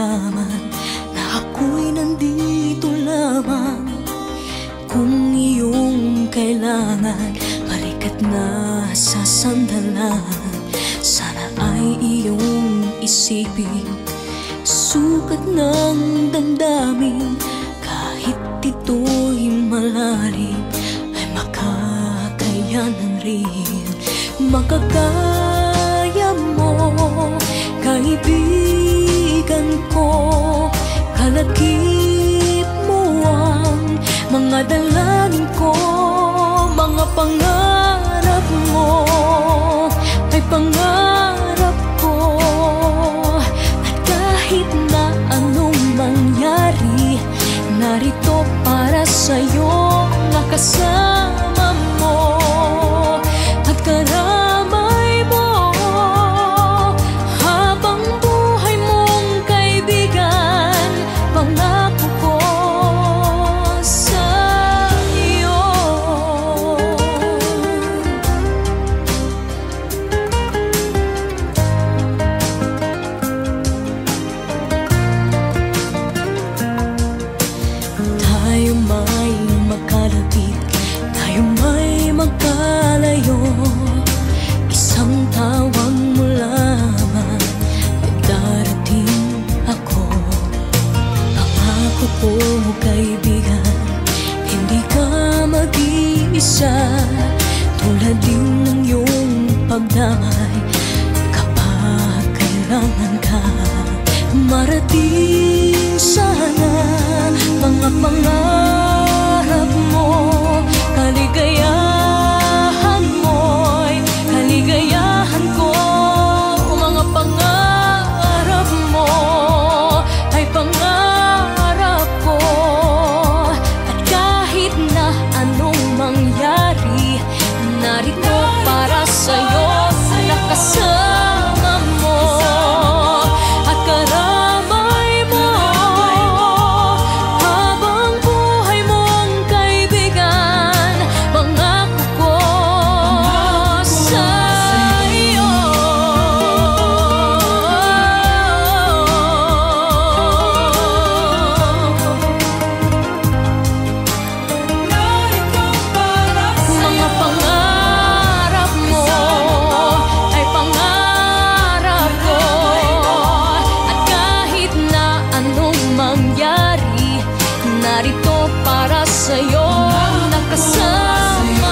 malaman na ako'y nandito lamang. Kung iyong kailangan, balikat na sa sandalan. Sana ay iyong isipin, sukat ng damdamin. Kahit ito'y malalim, ay makakayanan rin. Makakaya mo, kaibigan ko. Kalakip mo ang mga dalangin ko. Mga pangarap mo ay pangarap ko. At kahit na anong mangyari, narito para sa'yo, nakasama mo at karamay mo. Habang buhay mong kaibigan, pangako ko sa'yo. Tayo may magkalapit, tayo may magkalayo. Isang tawag mo lamang ay darating ako. Pangako ko, kaibigan, hindi ka mag-iisa. Tulad din ng iyong pagdamay kapag kailangan ka. Marating sana mga pangarap mo. Kaligayahan mo'y kaligayahan ko. Mga pangarap mo ay pangarap ko. At kahit na anong mangyari, narito para sa'yo, nakasama mo at karamay mo. Habang buhay mong kaibigan, pangako ko sa'yo. Mga pangarap mo ay pangarap ko. At kahit na anong mangyari, narito para sa'yo, nakasama